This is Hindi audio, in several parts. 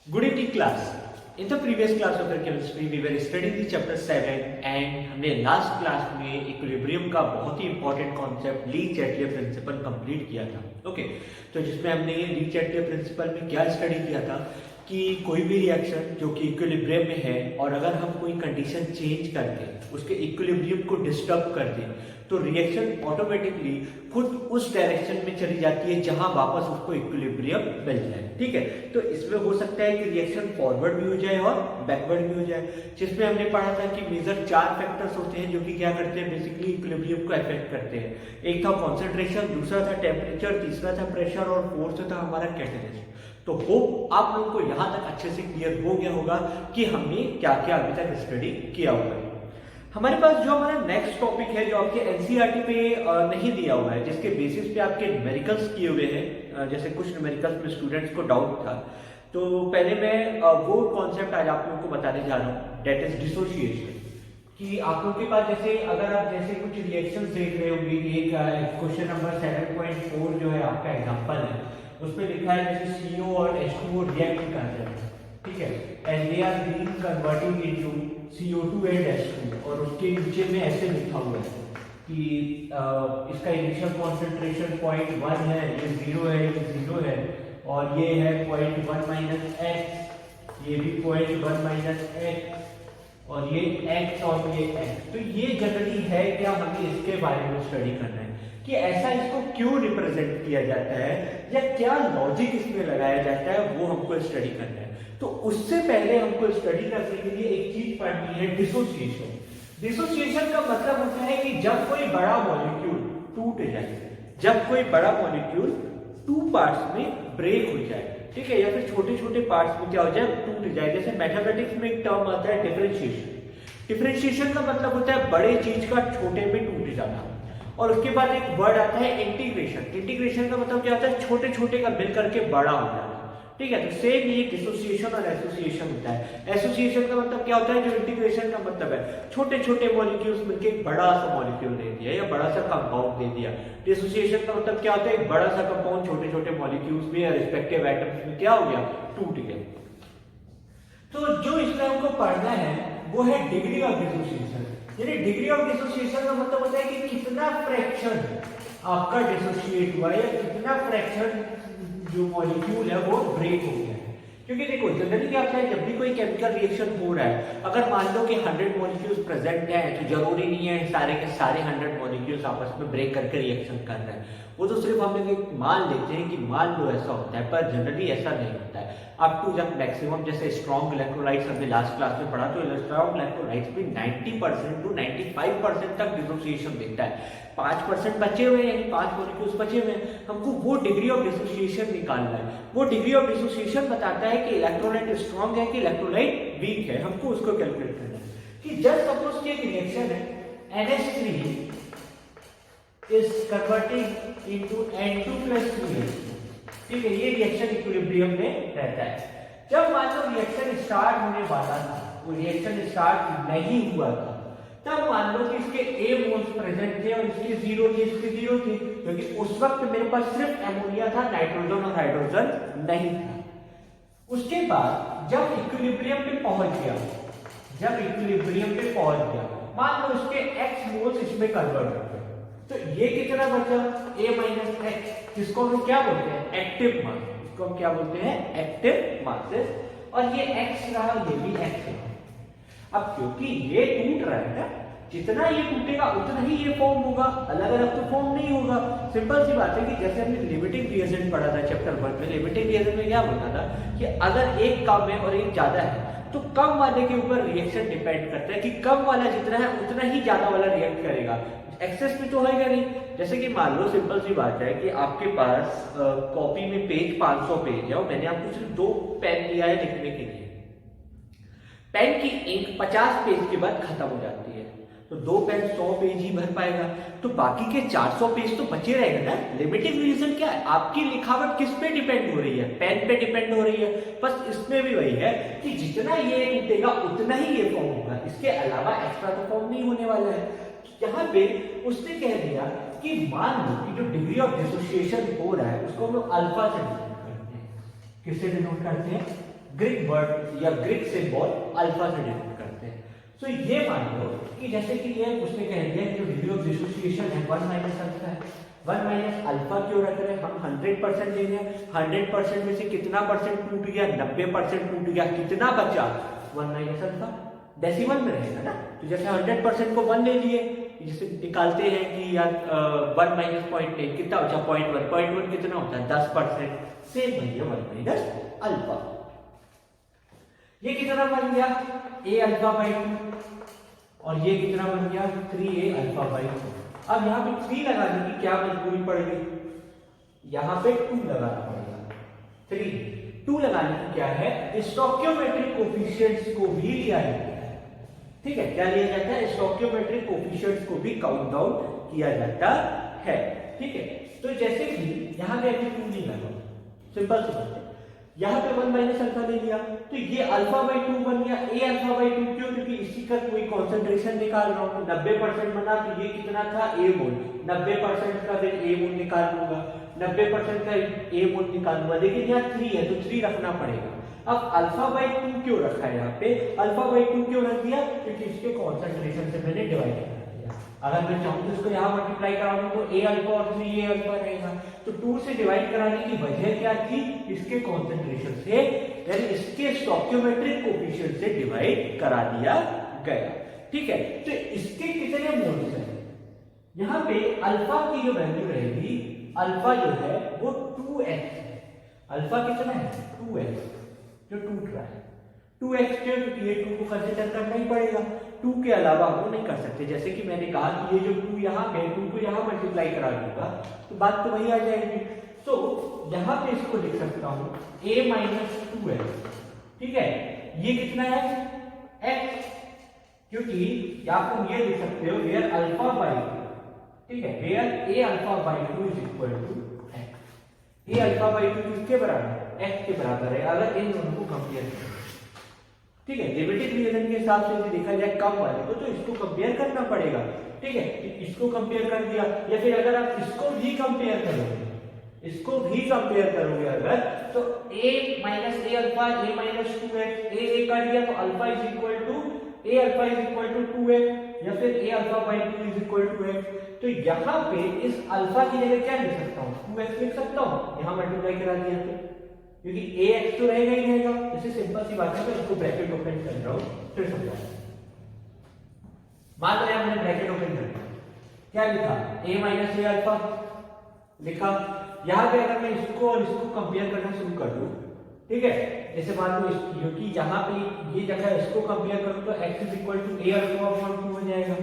Good evening, class. In the previous class of our chemistry, we were studying the chapter 7 and हमने लास्ट क्लास में इक्विलिब्रियम का बहुत ही इंपॉर्टेंट कॉन्सेप्ट ली चैटले प्रिंसिपल कंप्लीट किया था। ओके, तो जिसमें हमने ली चैटले प्रिंसिपल में क्या स्टडी किया था कि कोई भी रिएक्शन जो कि इक्विलिब्रियम में है और अगर हम कोई कंडीशन चेंज कर दें, उसके इक्विलिब्रियम को डिस्टर्ब कर दें, तो रिएक्शन ऑटोमेटिकली खुद उस डायरेक्शन में चली जाती है जहां वापस उसको इक्विलिब्रियम मिल जाए। ठीक है, तो इसमें हो सकता है कि रिएक्शन फॉरवर्ड भी हो जाए और बैकवर्ड भी हो जाए, जिसमें हमने पढ़ा था कि मेजर 4 फैक्टर्स होते हैं जो कि क्या करते हैं, बेसिकली इक्विलिब्रियम को अफेक्ट करते हैं। एक था कॉन्सेंट्रेशन, दूसरा था टेम्परेचर, तीसरा था प्रेशर और फोर्थ था हमारा कैटेलिस्ट। तो होप आप लोगों को यहां तक अच्छे से क्लियर हो गया होगा कि हमने क्या क्या अभी तक स्टडी किया हुआ है। हमारे पास जो हमारा नेक्स्ट टॉपिक है जो आपके एनसीईआरटी पे नहीं दिया हुआ है, जिसके बेसिस पे आपके न्यूमेरिकल्स किए हुए हैं, जैसे कुछ न्यूमेरिकल्स में स्टूडेंट्स को डाउट था, तो पहले मैं वो कॉन्सेप्ट आज आप लोगों को बताने जा रहा हूँ, डेट इज डिसोसिएशन। कि आप लोगों के पास जैसे अगर आप जैसे कुछ रिएक्शंस देख रहे होंगे, एक क्वेश्चन नंबर 7.4 जो है आपका एग्जांपल है, उसमें लिखा है जैसे CO और H2O रिएक्ट कर रहे हैं, ठीक है, and they are being converting into CO2 and H2, और उसके नीचे में ऐसे लिखा हुआ है कि इसका इनिशियल कॉन्सेंट्रेशन 0.1 है, ये 0 है, ये 0 है, और ये है 0.1 माइनस x, ये भी 0.1 माइनस x, और ये x और ये x। तो ये जनरली है क्या, हमें इसके बारे में स्टडी करना है कि ऐसा इसको क्यों रिप्रेजेंट किया जाता है या क्या लॉजिक इसमें लगाया जाता है, वो हमको स्टडी करना है। तो उससे पहले हमको स्टडी करने के लिए एक चीज पढ़नी है, डिसोसिएशन। डिसोसिएशन का मतलब होता है कि जब कोई बड़ा मॉलिक्यूल टूट जाए, जब कोई बड़ा मॉलिक्यूल 2 पार्ट्स में ब्रेक हो जाए, ठीक है, या फिर छोटे छोटे पार्ट्स में क्या हो जाए, टूट जाए। जैसे मैथमेटिक्स में एक टर्म आता है डिफरेंशिएशन। डिफरेंशिएशन का मतलब होता है बड़े चीज का छोटे में टूट जाना। और उसके बाद एक वर्ड आता है इंटीग्रेशन। इंटीग्रेशन का मतलब क्या होता है, छोटे छोटे का मिल करके बड़ा हो जाना। ठीक है, तो सेम ये डिसोसिएशन और एसोसिएशन होता है। एसोसिएशन का मतलब क्या होता है, जो इंटीग्रेशन का मतलब है छोटे छोटे मॉलिक्यूल्स मिलके एक बड़ा सा मॉलिक्यूल दे दिया या बड़ा सा कंपाउंड दे दिया। डिसोसिएशन का मतलब क्या होता है, एक बड़ा सा कंपाउंड छोटे छोटे मॉलिक्यूल्स में या रिस्पेक्टिव एटम्स में क्या हो गया, टूट गया। तो जो इसमें हमको पढ़ना है वो है डिग्री ऑफ डिसोसिएशन। यानी डिग्री ऑफ डिसोसिएशन का मतलब होता है कि कितना फ्रैक्शन आपका डिसोसिएट हुआ है, कितना फ्रैक्शन जो मॉलिक्यूल है वो ब्रेक हो गया है। क्योंकि देखो जनरली क्या होता है, जब भी कोई केमिकल रिएक्शन हो रहा है, अगर मान लो कि 100 मॉलिक्यूल्स प्रेजेंट हैं, तो जरूरी नहीं है सारे के सारे 100 मॉलिक्यूल्स आपस में ब्रेक करके रिएक्शन कर रहे हैं। वो तो सिर्फ हम लोग मान लेते हैं कि मान लो ऐसा होता है, पर जनरली ऐसा नहीं होता है। अप टू जब मैक्सिमम जैसे स्ट्रॉन्ग इलेक्ट्रोलाइट्स हमने लास्ट क्लास में पढ़ा, तो स्ट्रॉन्ग इलेक्ट्रोलाइट्स भी 90% टू 95% तक डिसोसिएशन देता है। 5% बचे हुए यानी 5 मॉलिक्यूल्स बचे हुए, हमको वो डिग्री ऑफ डिसोसिएशन निकालना है। वो डिग्री ऑफ डिसोसिएशन बताता है कि इलेक्ट्रोलाइट स्ट्रॉन्ग है कि इलेक्ट्रोलाइट वीक है, हमको उसको कैलकुलेट करना है। कि जस्ट सपोज कि एक रिएक्शन है, NH3 is converting into N2 plus 3H2, ठीक है, ये रिएक्शन इक्विलिब्रियम में रहता है। जब मान लो रिएक्शन स्टार्ट होने वाला था, वो रिएक्शन स्टार्ट नहीं हुआ था, तब मान लो कि इसके A मोल्स प्रेजेंट थे और इसके 0 थे, इसके 0 थे, क्योंकि उस वक्त मेरे पास सिर्फ अमोनिया था, नाइट्रोजन और हाइड्रोजन नहीं था। उसके बाद जब इक्विलिब्रियम पे पहुंच गया, जब इक्विलिब्रियम पे पहुंच गया, मान लो इसके X मोल्स इसमें कन्वर्ट हो गए, तो ये कितना बचा, A माइनस X, जिसको हम क्या बोलते हैं, एक्टिव मास। इसको हम क्या बोलते हैं, एक्टिव मासेस। और ये X रहा, ये भी X रहा। अब क्योंकि ये टूट रहा है ना, जितना ये टूटेगा उतना ही ये फॉर्म होगा, अलग अलग तो फॉर्म नहीं होगा। सिंपल सी बात है कि जैसे हमने लिमिटिंग रिएजेंट पढ़ा था चैप्टर 1 में, लिमिटिंग रिएजेंट में क्या बोलता था कि अगर एक कम है और एक ज्यादा है, तो कम वाले के ऊपर रिएक्शन डिपेंड करता है कि कम वाला जितना है उतना ही ज्यादा वाला रिएक्ट करेगा। एक्सेस में तो होगा नहीं। जैसे कि मान लो सिंपल सी बात है कि आपके पास कॉपी में पेज 500 पेज है और मैंने आपको सिर्फ 2 पेन दिया है लिखने के लिए। पेन की इंक 50 पेज के बाद खत्म हो जाती है, तो 2 पेन 100 पेज ही भर पाएगा, तो बाकी के 400 पेज तो बचे रहेगा ना। लिमिटिंग रीजन क्या है, आपकी लिखावट किस पे डिपेंड हो रही है, पेन पे डिपेंड हो रही है। बस इसमें भी वही है कि जितना ये टूटेगा उतना ही ये फॉर्म होगा, इसके अलावा एक्स्ट्रा तो फॉर्म नहीं होने वाला है। यहाँ पे उसने कह दिया कि मान लो कि जो डिग्री ऑफ डिसोसिएशन हो रहा है उसको हम लोग अल्फा से डिनोट करते हैं। किससे डिनोट करते हैं, ग्रीक वर्ड या ग्रीक सिंबल अल्फा से डिनोट करते हैं। तो ये मान लो कि जैसे कि ये उसने कह दिया कि जो डिग्री ऑफ डिसोसिएशन है 1 माइनस अल्फा है। 1 माइनस अल्फा क्यों रख रहे हैं? हम 100% ले रहे हैं, 100% में से कितना परसेंट टूट गया? 90% टूट गया, कितना बचा? 1 माइनस अल्फा। डेसिमल में रहेगा ना, तो जैसे 100% को 1 ले लिए, जैसे निकालते हैं कि यार 1 माइनस 0.10 कितना बचा? 0.1। 0.1 कितना होता है? 10%। सेम भैया 1 माइनस अल्फा। ये कितना बन गया? a अल्फा बाई 2, और ये कितना बन गया? 3a alpha by 2। अब यहाँ पे 3 लगाने की क्या मजबूरी पड़ गई? यहाँ पे 2 लगाना पड़ेगा। 2 लगाने की क्या है? स्टोइकियोमेट्रिक कोफिशिएंट्स को भी लिया जाता है। ठीक है, क्या लिया जाता है? स्टोइकियोमेट्रिक कोफिशिएंट्स को भी काउंट डाउन किया जाता है। ठीक है, तो जैसे कि यहाँ पे अभी 2 नहीं लगा, सिंपल सी बात है, यहाँ पे 1 माइनस अल्फा ले लिया, तो ये अल्फा बाई 2 बन गया। a अल्फा बाई 2 क्यों? क्योंकि इसी का कोई कॉन्सेंट्रेशन निकाल रहा हूँ। 90% बना तो ये कितना था? a मोल। 90% का फिर a मोल निकाल लूंगा, 90% का a मोल निकालूंगा, लेकिन यहाँ 3 है तो 3 रखना पड़ेगा। अब अल्फा बाई 2 क्यों रखा है यहाँ पे? अल्फा बाई 2 क्यों रख दिया? क्योंकि इसके कॉन्सेंट्रेशन से मैंने डिवाइड करा दिया। अगर मैं चाहूँ तो इसको यहाँ मल्टीप्लाई कराऊंगा तो a अल्फा और 3a अल्फा रहेगा। तो 2 से डिवाइड कराने की वजह क्या थी? इसके कॉन्सेंट्रेशन से, यानी इसके स्टोइकियोमेट्रिक कोफिशिएंट से डिवाइड करा दिया गया। ठीक है, तो इसके कितने मोल्स हैं? यहाँ पे अल्फा की जो वैल्यू रहेगी, अल्फा जो है वो 2x है। अल्फा कितना है? 2x जो टूट रहा है। 2x क्यों? क्योंकि ये 2 को कंसीडर करना ही पड़ेगा, 2 के अलावा वो नहीं कर सकते। जैसे कि मैंने कहा कि ये जो 2 यहाँ पे 2 को यहाँ मल्टीप्लाई करा दूंगा तो बात तो वही आ जाएगी। तो यहाँ पे इसको लिख सकता हूँ a माइनस 2x। ठीक है, ये कितना है? x, क्योंकि आप तुम ये लिख सकते हो वेयर अल्फा बाई 2। ठीक है, where a alpha by 2 is equal to x। a alpha by 2 किसके बराबर है? x के बराबर है, अगर इन दोनों को कंपेयर करें। ठीक है, डेरिवेटिव रिलेशन के हिसाब से यदि देखा जाए कम वाले को, तो इसको कंपेयर करना पड़ेगा। ठीक है, इसको कंपेयर कर दिया, या फिर अगर आप इसको भी कंपेयर करोगे, इसको भी कंपेयर करोगे अगर, तो a minus a alpha, a minus 2x, a कर दिया तो alpha is equal to a alpha is equal to 2x, या फिर a alpha by 2 is equal to x। तो यहाँ पे इस अल्फा की जगह क्या लिख सकता हूँ? 2x लिख सकता हूँ, यहाँ मल्टीप्लाई करा दिया तो, क्योंकि ax तो रहेगा ही रहेगा। जैसे सिंपल सी बात है, मैं इसको ब्रैकेट ओपन कर रहा हूँ, फिर समझा। मान लो मैंने ब्रैकेट ओपन कर दिया, क्या लिखा? a माइनस a अल्फा लिखा। यहाँ पे अगर मैं इसको और इसको कंपेयर करना शुरू कर दूं, ठीक है, जैसे मान लो क्योंकि यहाँ पे ये जगह इसको कंपेयर करूं तो x is equal to a alpha upon 2 हो जाएगा।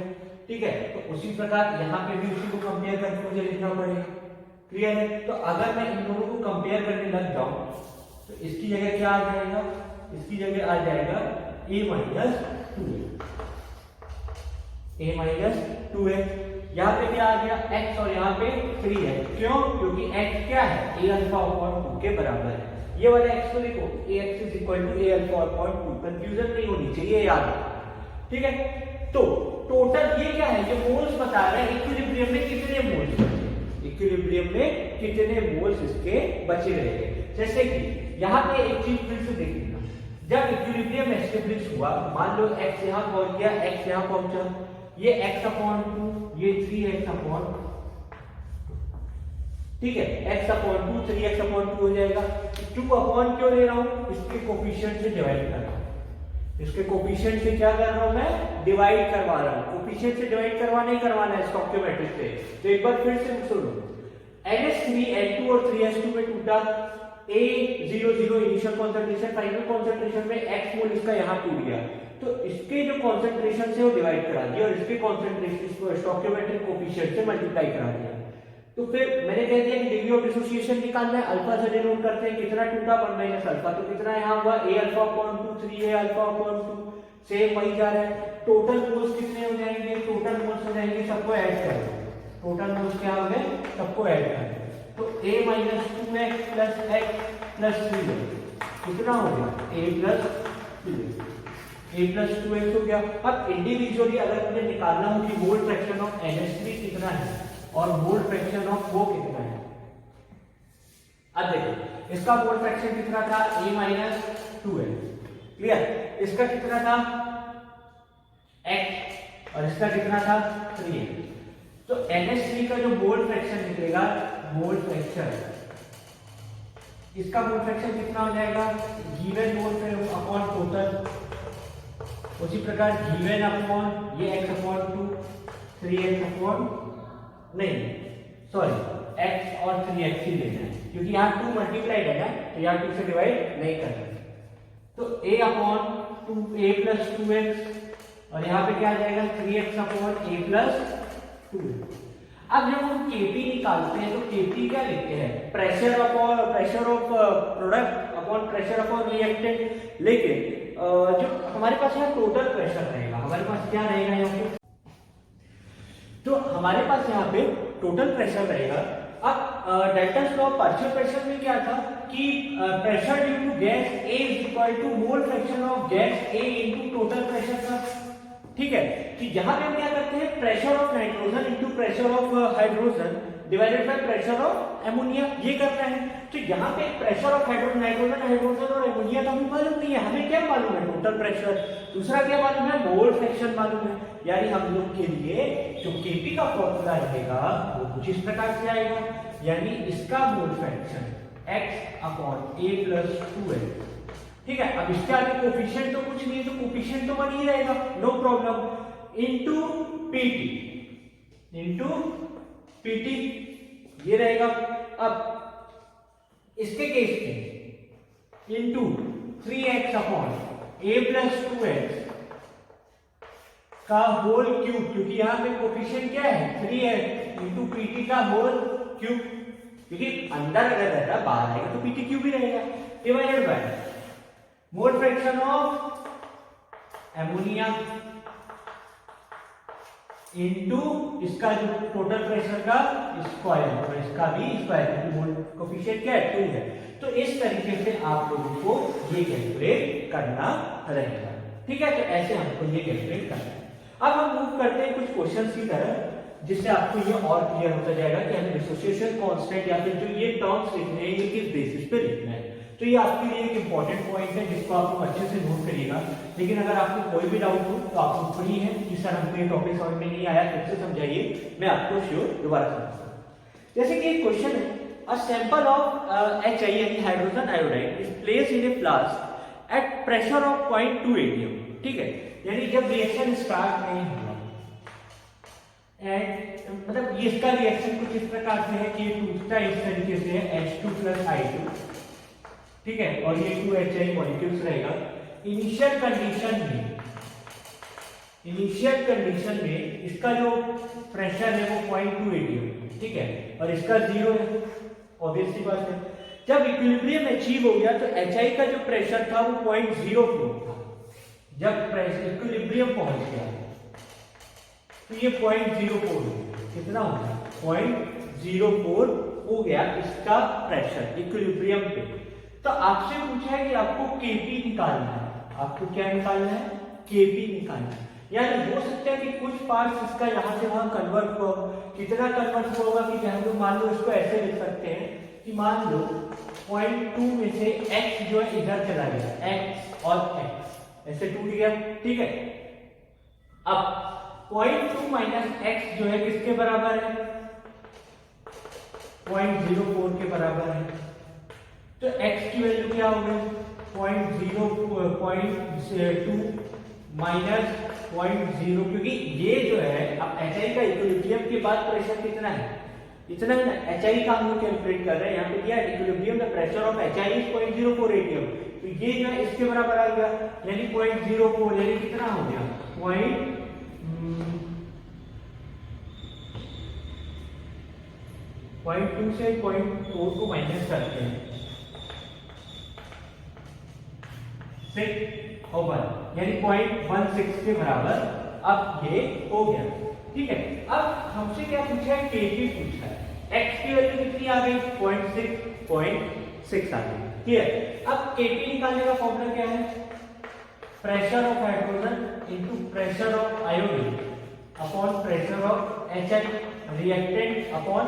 ठीक है, तो उसी प्रकार यहाँ पे भी उसी को कंपेयर करके मुझे लिखना पड़ेगा। क्लियर है? तो अगर मैं इन दोनों को कंपेयर करने लग जाऊं तो इसकी जगह क्या आ जाएगा? इसकी जगह आ जाएगा a minus 2x। a minus 2x, यहाँ पे क्या आ गया? x, और यहाँ पे 3 है। क्यों? क्योंकि x क्या है? a अल्फा अपॉन 2 के बराबर है। ये वाला x को लिखो, ax is equal to a alpha upon 2। Confusion नहीं होनी चाहिए, याद रखो। ठीक है, तो टोटल ये क्या है? ये मोल्स बता रहा है इक्विलिब्रियम में कितने मोल्स बचे, इक्विलिब्रियम में कितने मोल्स इसके बचे रहेंगे। जैसे कि यहाँ पे एक चीज फिर से देखिएगा, जब इक्विलिब्रियम एस्टेब्लिश हुआ, मान लो x यहाँ पहुंच गया, x यहाँ पहुंचा, ये x अपॉन 2, ये 3x अपॉन 2। ठीक है, x अपॉन 2 3x अपॉन 2 हो जाएगा। 2 अपॉन क्यों ले रहा हूं? इसके कोफिशिएंट से डिवाइड कर रहा हूं। इसके कोफिशिएंट से क्या कर रहा हूं मैं? डिवाइड करवा रहा हूं। कोफिशिएंट से डिवाइड करवाना ही करवाना है स्टोइकियोमेट्रिक से। तो एक बार फिर से सुनो, NH3 N2 और 3H2 में टूटा, A00 initial concentration, final concentration में x मोल इसका यहाँ टूट गया, तो इसके जो कंसंट्रेशन से वो डिवाइड करा दिया और इसके कंसंट्रेशन इसको स्टोइकियोमेट्रिक कोफिशिएंट से मल्टीप्लाई करा दिया। तो फिर मैंने कह दिया कि डिग्री ऑफ डिसोसिएशन निकालना है, अल्फा से डिनोट करते हैं, कितना टूटा? 1 माइनस अल्फा। तो कितना यहाँ हुआ? a alpha upon 2 3a alpha upon 2, same वही जा रहा है। टोटल मोल्स कितने हो जाएंगे? टोटल मोल्स हो जाएंगे, सबको ऐड कर दो। टोटल मोल्स क्या हो गए? सबको ऐड कर दो। तो a minus 2x plus x plus 3 कितना हो गया? a प्लस 2x हो गया। अब इंडिविजुअली अगर मुझे निकालना हो कि मोल फ्रैक्शन ऑफ NH3 कितना है और मोल फ्रैक्शन ऑफ वो कितना है, अब देखो इसका मोल फ्रैक्शन कितना था? a minus 2n। क्लियर? इसका कितना था x और इसका कितना था 3n। तो NH3 का जो मोल फ्रैक्शन निकलेगा, मोल फ्रैक्शन, इसका मोल फ्रैक्शन कितना हो जाएगा, given mole fraction upon total. उसी प्रकार गिवन अपॉन ये x अपॉन 2 3x अपॉन नहीं सॉरी x और 3x ही लेना है क्योंकि यहाँ 2 मल्टीप्लाइड है ना, तो यहाँ 2 से डिवाइड नहीं करना। तो a upon 2a plus 2x और यहाँ पे क्या आ जाएगा 3x अपॉन a प्लस 2। अब जब हम Kp निकालते हैं तो Kp क्या लिखते हैं, pressure of product upon pressure upon reactant. लेकिन जो हमारे पास यहाँ टोटल प्रेशर रहेगा, हमारे पास क्या रहेगा यहाँ पे, तो हमारे पास यहाँ पे टोटल प्रेशर रहेगा। अब डेल्टास लॉ पार्शियल प्रेशर में क्या था कि pressure due to gas A is equal to mole fraction of gas A into total pressure था। ठीक है, कि यहाँ पे हम क्या करते हैं, pressure of nitrogen into pressure of hydrogen divided by pressure of ammonia, ये करना है। तो यहाँ पे प्रेशर ऑफ नाइट्रोजन हाइड्रोजन और एमोनिया का हमें मालूम नहीं है, हमें क्या मालूम है टोटल प्रेशर। दूसरा क्या मालूम है, मोल फ्रैक्शन मालूम है। यानी हम लोग के लिए जो Kp का फॉर्मूला रहेगा वो कुछ इस प्रकार से आएगा, यानी इसका mole fraction x upon a plus 2n। ठीक है, अब इसके आगे कोफिशिएंट तो कुछ नहीं है, तो कोफिशिएंट तो 1 ही रहेगा, नो प्रॉब्लम, इनटू pt ये रहेगा। अब इसके केस में into 3x upon a plus 2x का होल क्यूब, क्योंकि यहाँ पे कोफिशिएंट क्या है 3 है, इनटू pt का होल क्यूब, क्योंकि अंदर अगर रहता बाहर आएगा तो pt क्यूब ही रहेगा, divided by mole fraction of ammonia into इसका जो टोटल प्रेशर का स्क्वायर और इसका भी स्क्वायर, क्योंकि मोल कोफिशिएंट क्या है 2 है। तो इस तरीके से आप लोगों को ये कैलकुलेट करना रहेगा। ठीक है, तो ऐसे हमको ये कैलकुलेट करना है। अब हम मूव करते हैं कुछ क्वेश्चंस की तरफ, जिससे आपको ये और क्लियर होता जाएगा कि हमें डिसोसिएशन कांस्टेंट या फिर जो ये टर्म्स लिखने हैं ये किस बेसिस पे लिखना है। तो ये आपके लिए एक इंपॉर्टेंट पॉइंट है जिसको आप लोग अच्छे से नोट करिएगा। लेकिन अगर आपको कोई भी डाउट हो तो आप लोग फ्री हैं कि सर हमको ये टॉपिक समझ में नहीं आया, फिर से समझाइए, मैं आपको श्योर दोबारा समझाऊंगा। जैसे कि एक क्वेश्चन है, अ सैंपल ऑफ HI यानी hydrogen iodide is placed in A flask at pressure of 0.2 atm। ठीक है, यानी जब रिएक्शन स्टार्ट नहीं हुआ एंड मतलब ये इसका रिएक्शन कुछ इस प्रकार से है कि ये टूटता इस तरीके से है H2 प्लस I2। ठीक है, और ये 2HI मॉलिक्यूल्स रहेगा। इनिशियल कंडीशन में इसका जो प्रेशर है वो 0.2 atm। ठीक है, और इसका 0 है, ऑब्वियस सी बात है। जब इक्विलिब्रियम अचीव हो गया तो HI का जो प्रेशर था वो 0.04 था। जब प्रेशर इक्विलिब्रियम पहुंच गया तो ये 0.04 कितना हो गया, 0.04 हो गया इसका प्रेशर इक्विलिब्रियम पे। तो आपसे पूछा है कि आपको Kp निकालना है, आपको क्या निकालना है, Kp निकालना है। यानी हो सकता है कि कुछ पार्ट्स इसका यहाँ से वहां कन्वर्ट हो, कितना कन्वर्ट होगा कि हम लोग मान लो इसको ऐसे लिख सकते हैं कि मान लो 0.2 में से x जो है इधर चला गया, x और x ऐसे टूट गया। ठीक है, अब 0.2 माइनस x जो है किसके बराबर है, 0.04 के बराबर है। तो x की वैल्यू क्या हो गई, 0.2 माइनस 0.0, क्योंकि ये जो है अब HI का इक्विलिब्रियम के बाद प्रेशर कितना है, इतना है ना। HI का हम लोग कैलकुलेट कर रहे हैं, यहाँ पे क्या है equilibrium the pressure of HI is 0.04 atm। तो ये जो है इसके बराबर आ गया, यानी 0.04 यानी कितना हो गया 0.2 से 0.4 को माइनस करते हैं 6 और 1 यानी 0.16 के बराबर अब ये हो गया। ठीक है, अब हमसे क्या पूछा है, Kp पूछा है, x की वैल्यू कितनी आ गई 0.6 आ गई। ठीक है, अब Kp निकालने का फॉर्मूला क्या है, pressure of hydrogen into pressure of iodine upon pressure of HI reactant upon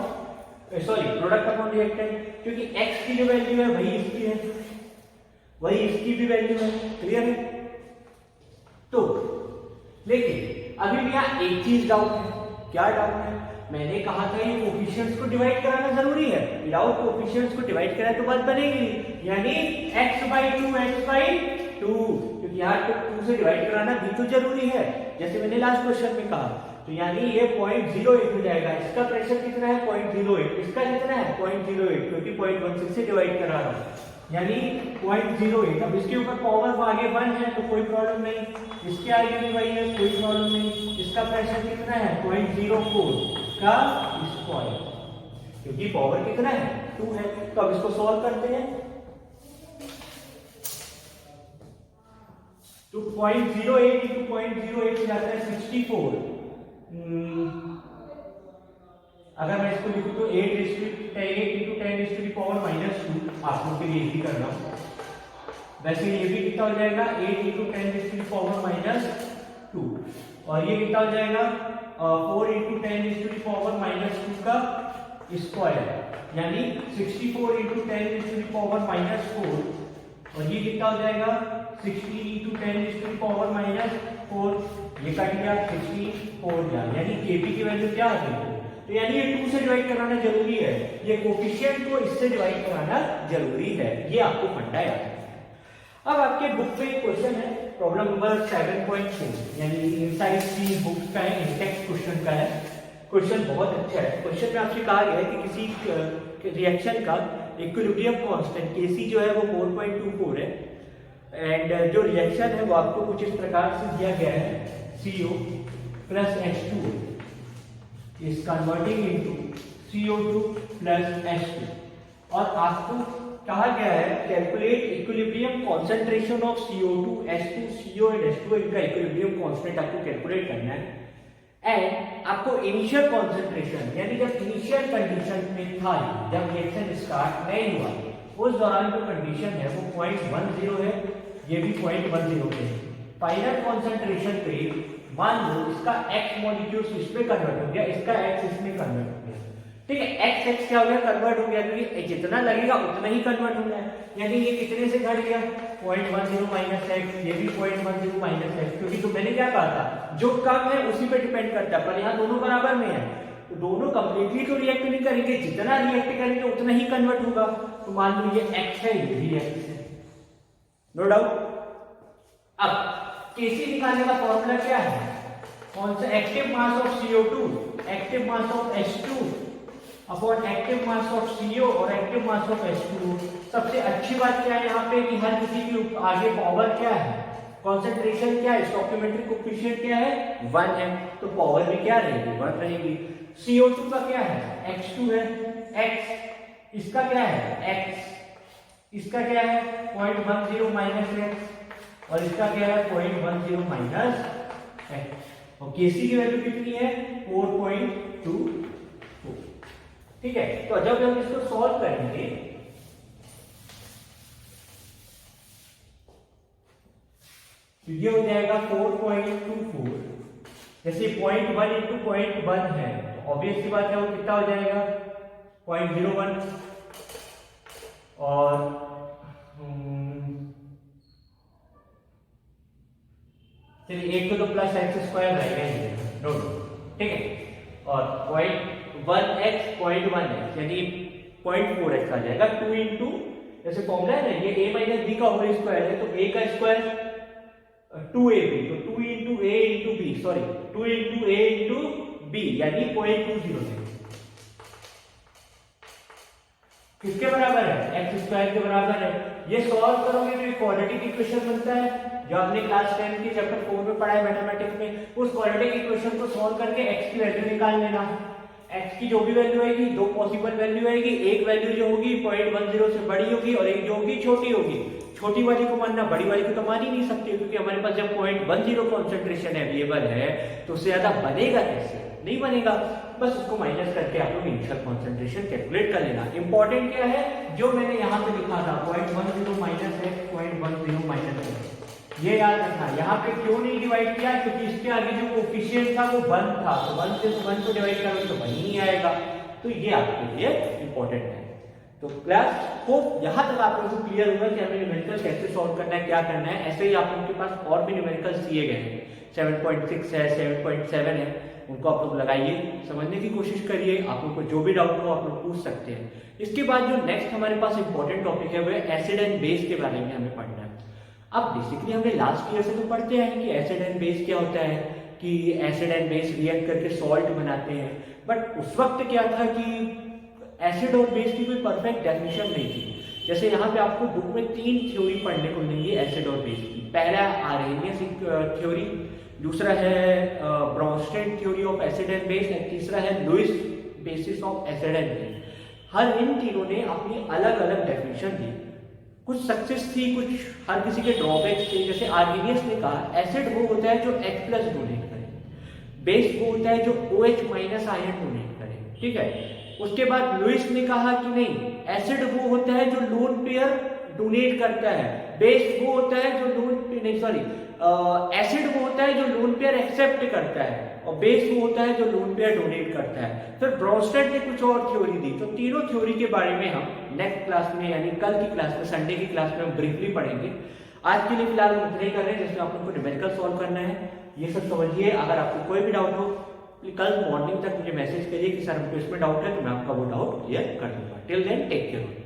product upon reactant, क्योंकि x की जो वैल्यू है वही इसकी है। वही इसकी भी वैल्यू है। क्लियर है? तो लेकिन अभी भी यहाँ एक चीज डाउट है। क्या डाउट है? मैंने कहा था ये कोफिशिएंट्स को डिवाइड कराना जरूरी है, विदाउट कोफिशिएंट्स को डिवाइड कराए तो बात बनेगी, यानी x/2 क्योंकि यहाँ तो 2 से डिवाइड कराना भी तो जरूरी है, जैसे मैंने लास्ट क्वेश्चन में कहा। तो यानी ये 0.08 हो जाएगा। इसका प्रेशर कितना है? 0.08। इसका कितना है? 0.08, क्योंकि 0.16 से डिवाइड करा रहा हूँ, यानी 0.08। अब इसके ऊपर पावर आगे 1 है तो कोई प्रॉब्लम नहीं, इसके आगे भी वही है, कोई प्रॉब्लम नहीं। इसका प्रेशर कितना है? 0.04 का स्क्वायर, क्योंकि पावर कितना है? 2 है। तो अब इसको सॉल्व करते हैं। तो 0.08 into 0.08 हो जाता है 64। अगर मैं इसको लिखूं तो 8 into 10 to the power -2, आप लोग के लिए इजी कर रहा हूं। वैसे ये भी कितना हो जाएगा? 8 into 10 to the power -2, और ये कितना हो जाएगा? 4 into 10 to the power -2 का स्क्वायर, यानी 64 into 10 to the power -4, और ये कितना हो जाएगा? 16 into 10 to the power -4। ये कट गया, 64 गया, यानी केपी की वैल्यू क्या आ गई? तो यानी ये 2 से डिवाइड कराना जरूरी है, ये कोफिशिएंट को इससे डिवाइड कराना जरूरी है, ये आपको फंडा याद है। अब आपके बुक पे एक क्वेश्चन है, प्रॉब्लम नंबर 7.4, यानी इनसाइड की बुक का है, इंटेक्स क्वेश्चन का है। क्वेश्चन बहुत अच्छा है। क्वेश्चन में आपसे कहा गया है कि किसी रिएक्शन का इक्विलिब्रियम कांस्टेंट Kc जो है वो 4.24 है, एंड जो रिएक्शन है वो आपको कुछ इस प्रकार से दिया गया है, CO plus H2 is converting into CO2 plus H2, और आपको कहा गया है calculate equilibrium concentration of CO2, H2, CO and H2, इनका इक्विलिब्रियम कांस्टेंट आपको कैलकुलेट करना है। एंड आपको इनिशियल कॉन्सेंट्रेशन, यानी जब इनिशियल कंडीशन में था, जब रिएक्शन स्टार्ट नहीं हुआ उस दौरान जो कंडीशन है वो 0.10 है, ये भी 0.10 पे है। फाइनल कॉन्सेंट्रेशन पे मान लो इसका x मॉलिक्यूल्स इसमें कन्वर्ट हो गया, इसका x इसमें कन्वर्ट हो गया, ठीक है। x क्या हो गया? कन्वर्ट हो गया, क्योंकि जितना लगेगा उतना ही कन्वर्ट होना है, यानी ये कितने से घट गया? 0.10 माइनस x, ये भी 0.10 माइनस x, क्योंकि तो मैंने क्या कहा था, जो कम है उसी पे डिपेंड करता है, पर यहाँ दोनों बराबर में है तो दोनों कंप्लीटली तो रिएक्ट नहीं करेंगे, जितना रिएक्ट करेंगे उतना ही कन्वर्ट होगा। तो मान लो ये x है, ये भी x है, नो डाउट। अब Kc निकालने का फॉर्मूला क्या है? कौन सा? Active mass of CO2, active mass of H2 upon active mass of CO और एक्टिव मास ऑफ H2। सबसे अच्छी बात क्या है यहाँ पे कि हर किसी के आगे पावर क्या है, कॉन्सेंट्रेशन क्या है, स्टोइकियोमेट्रिक कोएफिशिएंट क्या है? 1 है, तो पावर भी क्या रहेगी? 1 रहेगी। CO2 का क्या है? H2 है, x, इसका क्या है? x, इसका क्या है? 0.10 माइनस x, और इसका क्या है? 0.10 माइनस x, और Kc की वैल्यू कितनी है? 4.24, ठीक है। तो जब हम इसको सॉल्व करेंगे तो ये हो जाएगा 4.24, जैसे 0.1 into 0.1 है तो ऑब्वियस सी बात है वो कितना हो जाएगा? 0.01, और चलिए एक तो प्लस एक्स स्क्वायर रहेगा, नो, ठीक है, और 0.1x 0.1x यानी 0.4x आ जाएगा। 2 इंटू, जैसे फॉर्मूला है ना, ये a माइनस बी का होल स्क्वायर है, तो a का स्क्वायर 2ab, तो 2 into a into B, sorry 2 into a into B, यानी 0.20 है। किसके बराबर है? एक्स स्क्वायर के बराबर है। ये सॉल्व करोगे तो क्वाड्रेटिक इक्वेशन बनता है, जो आपने क्लास 10 के चैप्टर 4 में पढ़ा है मैथमेटिक्स में। उस क्वाड्रेटिक इक्वेशन को सॉल्व करके x की वैल्यू निकाल लेना। x की जो भी वैल्यू आएगी, दो पॉसिबल वैल्यू आएगी, एक वैल्यू जो होगी 0.10 से बड़ी होगी और एक जो होगी छोटी होगी। छोटी वाली को मानना, बड़ी वाली को तो मान ही नहीं सकती, क्योंकि हमारे पास जब 0.10 कॉन्सेंट्रेशन अवेलेबल है तो उससे ज्यादा बनेगा कैसे? नहीं बनेगा। बस उसको माइनस करके आप लोग इनिशियल कॉन्सेंट्रेशन कैलकुलेट कर लेना। इंपॉर्टेंट क्या है? जो मैंने यहाँ पे लिखा था 0.10 माइनस x, 0.10 माइनस x, ये याद रखना। यहाँ पे क्यों नहीं डिवाइड किया? क्योंकि इसके आगे जो कोएफिशिएंट था वो 1 था, तो 1 से 1 को डिवाइड करोगे तो 1 ही आएगा। तो ये आपके लिए इंपॉर्टेंट है। तो क्लास को यहाँ तक आप लोगों को क्लियर होगा कि हमें न्यूमेरिकल कैसे सॉल्व करना है, क्या करना है। ऐसे ही आप लोगों के पास और भी न्यूमेरिकल्स दिए गए हैं, 7.6 है, 7.7 है, उनको आप लोग लगाइए, समझने की कोशिश करिए। आप लोग को जो भी डाउट हो आप लोग पूछ सकते हैं। इसके बाद जो नेक्स्ट हमारे पास इंपॉर्टेंट टॉपिक है वो है एसिड एंड बेस के बारे में हमें पढ़ना है। अब बेसिकली हमने लास्ट ईयर से तो पढ़ते हैं कि एसिड एंड बेस क्या होता है, कि एसिड एंड बेस रिएक्ट करके सॉल्ट बनाते हैं, बट उस वक्त क्या था कि एसिड और बेस की कोई परफेक्ट डेफिनेशन नहीं थी। जैसे यहाँ पे आपको बुक में 3 थ्योरी पढ़ने को मिलेंगी एसिड और बेस की। पहला आर्हेनियस थ्योरी, दूसरा है Bronsted theory of acid and base, और तीसरा है Lewis basis of acid and base. हर इन तीनों ने अपनी अलग अलग डेफिनेशन दी, कुछ सक्सेस थी, कुछ हर किसी के ड्रॉबैक्स थे। जैसे आर्हेनियस ने कहा एसिड वो होता है जो H+ डोनेट करे, बेस वो होता है जो OH- आयन डोनेट करे, ठीक है। उसके बाद लुईस ने कहा कि नहीं, एसिड वो होता है जो लोन पेयर डोनेट करता है, बेस वो होता है जो एसिड वो होता है जो लोन पेयर एक्सेप्ट करता है, और बेस वो होता है जो लोन पेयर डोनेट करता है। फिर ब्रॉन्स्टेड ने कुछ और थ्योरी दी। तो तीनों थ्योरी के बारे में हम नेक्स्ट क्लास में, यानी कल की क्लास में, संडे की क्लास में हम ब्रीफली पढ़ेंगे। आज के लिए फिलहाल हम उतना ही कर रहे हैं जिसमें आप लोग को न्यूमेरिकल सॉल्व करना है। ये सब समझिए। अगर आपको कोई भी डाउट हो कल मॉर्निंग तक मुझे मैसेज करिए कि सर हमको इसमें डाउट है, तो मैं आपका वो डाउट क्लियर कर दूंगा। Till then take care.